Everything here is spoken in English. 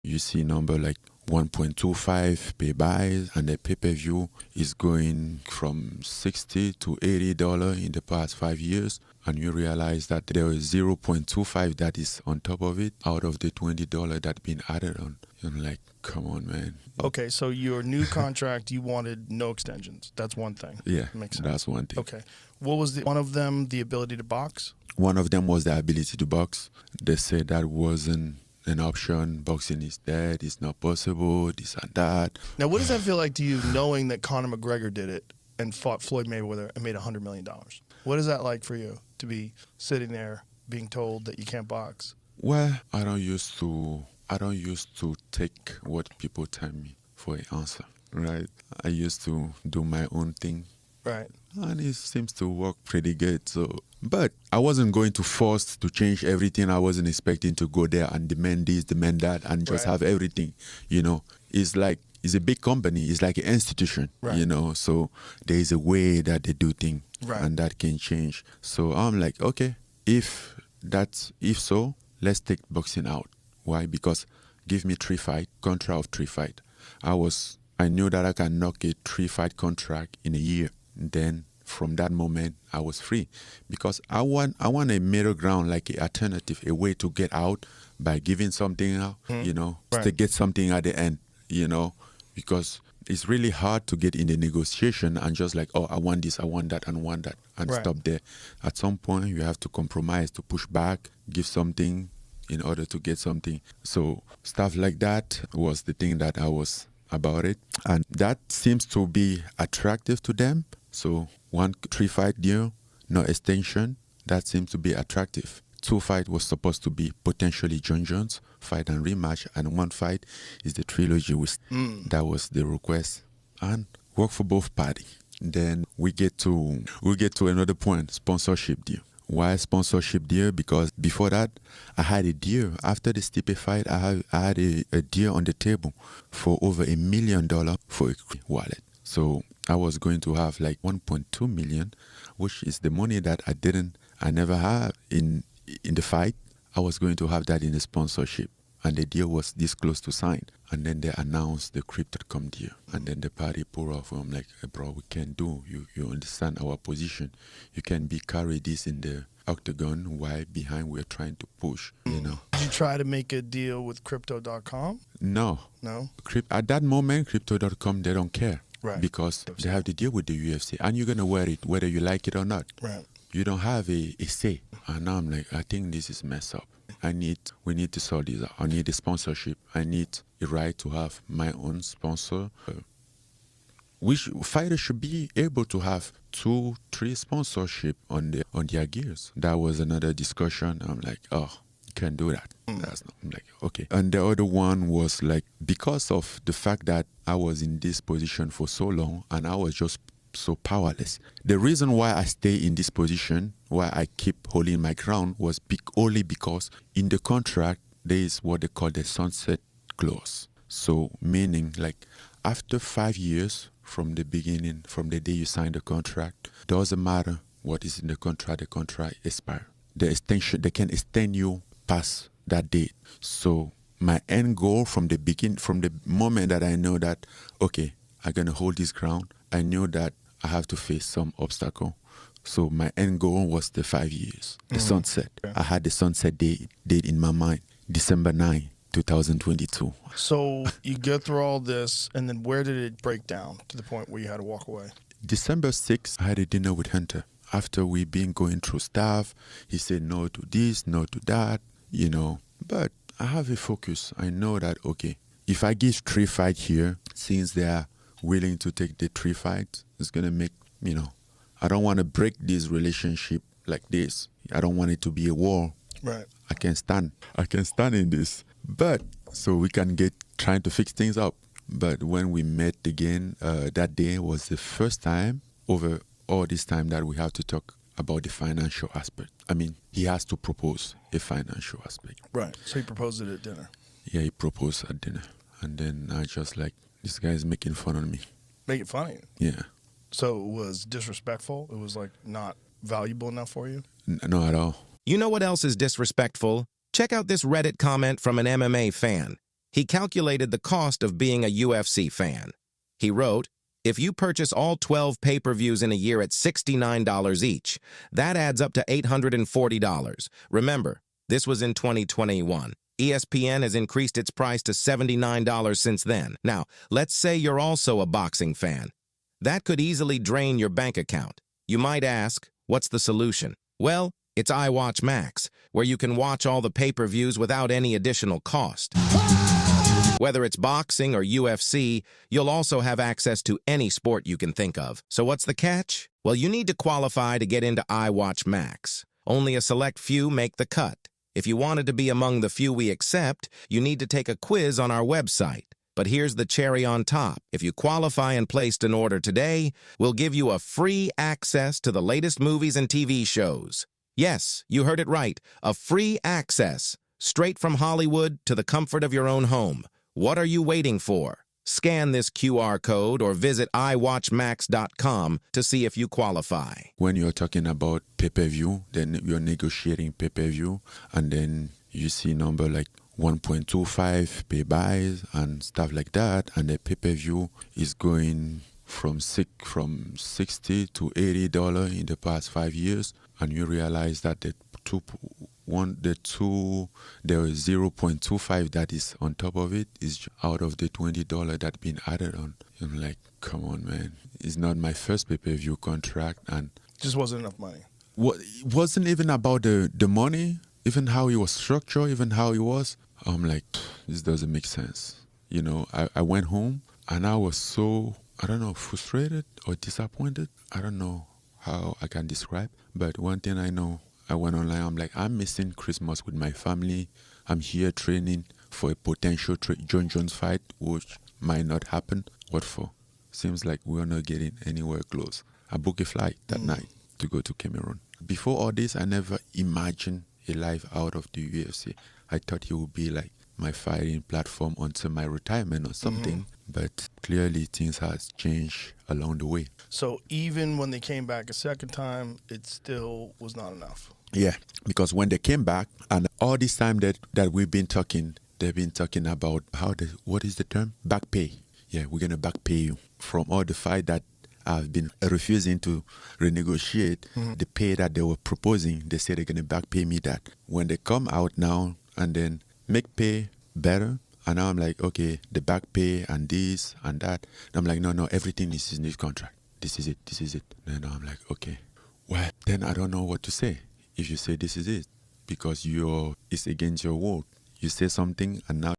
you see number like 1.25 pay buys, and the pay-per-view is going from $60 to $80 in the past 5 years, and you realize that there is 0.25 that is on top of it out of the $20 that's been added on. You're like, come on, man. Okay, so your new contract, you wanted no extensions. That's one thing. Yeah, makes sense. That's one thing. Okay. What was one of them, the ability to box? One of them was the ability to box. They said that wasn't an option. Boxing is dead. It's not possible. This and that. Now, what does that feel like to you, knowing that Conor McGregor did it and fought Floyd Mayweather and made $100 million? What is that like for you to be sitting there being told that you can't box? Well, I don't used to take what people tell me for an answer. Right? I used to do my own thing. Right. And it seems to work pretty good. So, but I wasn't going to force to change everything. I wasn't expecting to go there and demand this, demand that, and just have everything. You know, it's a big company. It's like an institution. Right. You know, so there is a way that they do things, right, and that can change. So I'm like, okay, if so, let's take boxing out. Why? Because give me 3 fight contract of 3 fight. I knew that I can knock a 3-fight contract in a year. And then from that moment, I was free, because I want a middle ground, like an alternative, a way to get out by giving something out, you know, to get something at the end, you know, because it's really hard to get in the negotiation and just like, oh, I want this, I want that, and want that, and stop there. At some point, you have to compromise, to push back, give something in order to get something. So stuff like that was the thing that I was about it, and that seems to be attractive to them. So 1 3-fight deal, no extension, that seems to be attractive. 2 fight was supposed to be potentially John Jones fight and rematch, and 1 fight is the trilogy. That was the request, and work for both parties. Then we get to another point, sponsorship deal. Why sponsorship deal? Because before that, I had a deal. After the Stipe fight, I had a deal on the table for over $1 million for a wallet. So I was going to have like 1.2 million, which is the money that I never had in the fight. I was going to have that in the sponsorship. And the deal was this close to sign. And then they announced the Crypto.com deal. And then the party pulled off. I'm like, hey, bro, we can't do. You understand our position. You can carry this in the octagon while behind we're trying to push, you know. Did you try to make a deal with Crypto.com? No. At that moment, Crypto.com, they don't care. Right. Because they have the deal with the UFC. And you're going to wear it whether you like it or not. Right. You don't have a say. And now I'm like, I think this is messed up. We need to sort this out. I need a sponsorship. I need a right to have my own sponsor. Fighters should be able to have 2-3 sponsorship on their gears. That was another discussion. I'm like, oh, you can't do that. I'm like, okay. And the other one was like, because of the fact that I was in this position for so long and I was just so powerless. The reason why I stay in this position, why I keep holding my ground, was only because in the contract, there is what they call the sunset clause. So meaning like after 5 years from the beginning, from the day you sign the contract, doesn't matter what is in the contract expires. The extension, they can extend you past that date. So my end goal from the moment that I know that, okay, I'm going to hold this ground, I knew that I have to face some obstacle. So my end goal was the 5 years, the sunset. Okay. I had the sunset date in my mind, December 9, 2022. So you go through all this, and then where did it break down to the point where you had to walk away? December 6th, I had a dinner with Hunter. After we been going through stuff, he said no to this, no to that, you know. But I have a focus. I know that, okay, if I give 3 fights here, since they are willing to take the 3 fights, it's going to make, you know, I don't want to break this relationship like this. I don't want it to be a war. Right. I can stand in this. But so we can trying to fix things up. But when we met again, that day was the first time over all this time that we have to talk about the financial aspect. I mean, he has to propose a financial aspect. Right. So he proposed it at dinner. Yeah, he proposed at dinner. And then I just like, this guy is making fun of me. Make it funny? Yeah. So it was disrespectful? It was like not valuable enough for you? No, at all. You know what else is disrespectful? Check out this Reddit comment from an MMA fan. He calculated the cost of being a UFC fan. He wrote, "If you purchase all 12 pay-per-views in a year at $69 each, that adds up to $840. Remember, this was in 2021. ESPN has increased its price to $79 since then. Now, let's say you're also a boxing fan. That could easily drain your bank account. You might ask, what's the solution? Well, it's iWatch Max, where you can watch all the pay-per-views without any additional cost. Whether it's boxing or UFC, you'll also have access to any sport you can think of. So what's the catch? Well, you need to qualify to get into iWatch Max. Only a select few make the cut. If you wanted to be among the few we accept, you need to take a quiz on our website. But here's the cherry on top. If you qualify and placed an order today, we'll give you a free access to the latest movies and TV shows. Yes, you heard it right. A free access, straight from Hollywood to the comfort of your own home. What are you waiting for? Scan this QR code or visit iWatchMax.com to see if you qualify. When you're talking about pay-per-view, then you're negotiating pay-per-view, and then you see number like 1.25 pay buys and stuff like that, and the pay-per-view is going from $60 to $80 in the past 5 years, and you realize that the 0.25 that is on top of it is out of the $20 that's been added on. I'm like, come on, man. It's not my first pay-per-view contract, and Just wasn't enough money. it wasn't even about the money, even how it was structured, even how it was. I'm like, this doesn't make sense. You know, I went home and I was so, I don't know, frustrated or disappointed. I don't know how I can describe. But one thing I know, I went online, I'm like, I'm missing Christmas with my family. I'm here training for a potential John Jones fight, which might not happen. What for? Seems like we're not getting anywhere close. I booked a flight that night to go to Cameroon. Before all this, I never imagined a life out of the UFC. I thought it would be like my fighting platform until my retirement or something. But clearly things has changed along the way. So even when they came back a second time, it still was not enough. Yeah, because when they came back, and all this time that we've been talking, they've been talking about what is the term? Back pay. Yeah, we're going to back pay you from all the fight that I've been refusing to renegotiate. The pay that they were proposing, they say they're going to back pay me that. When they come out now and then make pay better, and now I'm like, okay, the back pay and this and that. And I'm like, no, everything is in this contract. This is it. And I'm like, okay. Well, then I don't know what to say if you say this is it, because it's against your word. You say something and now